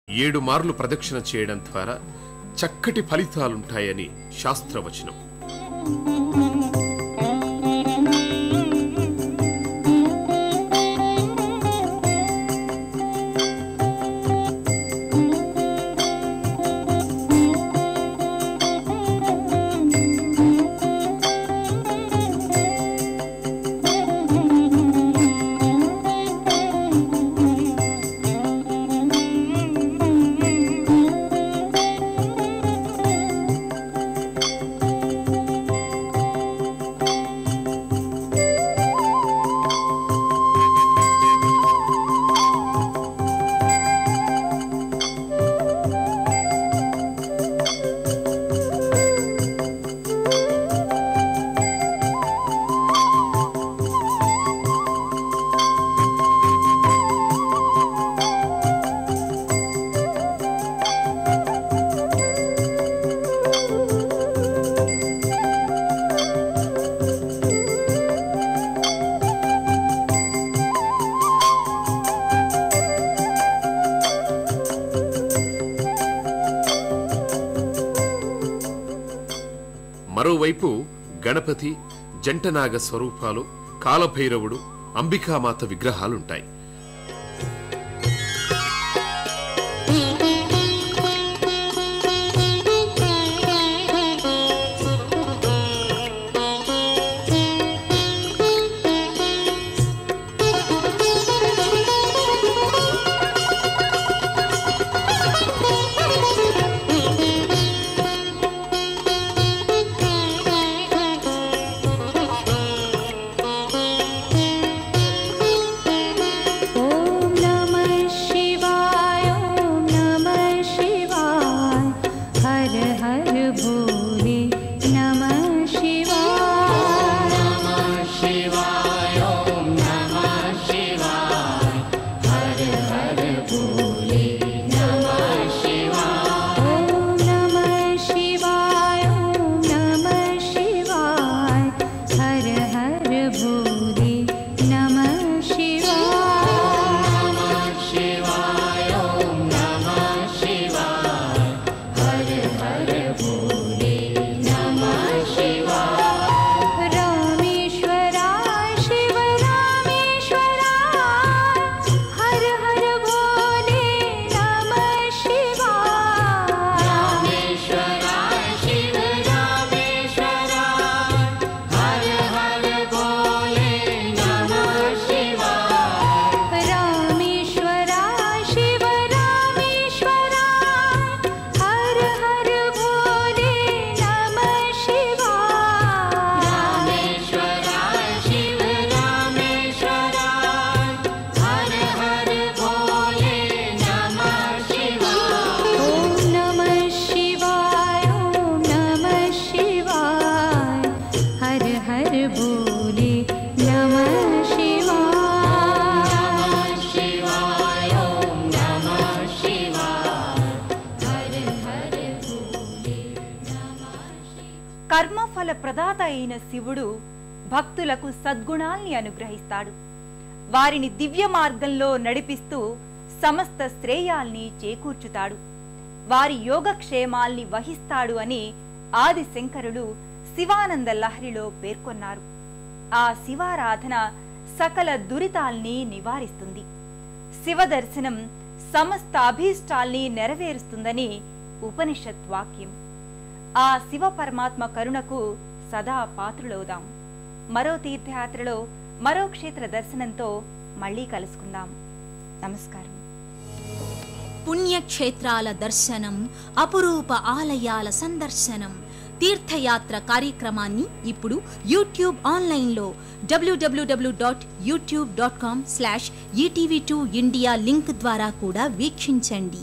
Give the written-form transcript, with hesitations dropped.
7 మార్లు ప్రదక్షిణ చేయడం ద్వారా చక్కటి ఫలితాలుంటాయని శాస్త్రవచనం. మరోవైపు గణపతి, జంటనాగ స్వరూపాలు, కాలభైరవుడు, అంబికామాత విగ్రహాలుంటాయి. కర్మఫల ప్రదాత అయిన శివుడు భక్తులకు సద్గుణాల్ని అనుగ్రహిస్తాడు. వారిని దివ్య మార్గంలో నడిపిస్తూ సమస్త శ్రేయాల్ని చేకూర్చుతాడు. వారి యోగక్షేమాల్ని వహిస్తాడు అని ఆది శంకరులు శివానంద లహరిలో పేర్కొన్నారు. ఆ శివారాధన సకల దురితాల్ని నివారిస్తుంది. శివ దర్శనం సమస్త అభీష్టాల్ని నెరవేరుస్తుందని ఉపనిషత్ వాక్యం. ఆ శివ పరమాత్మ కరుణకు సదా పాత్రులవుదాం. మరో తీర్థయాత్రలో మరో క్షేత్ర దర్శనంతో మళ్ళీ కలుసుకుందాం. నమస్కారం. పుణ్యక్షేత్రాల దర్శనం, అపురూప ఆలయాల సందర్శనం, తీర్థయాత్ర కార్యక్రమాన్ని ఇప్పుడు యూట్యూబ్ ఆన్లైన్లో www.youtube.com/etv2india లింక్ ద్వారా కూడా వీక్షించండి.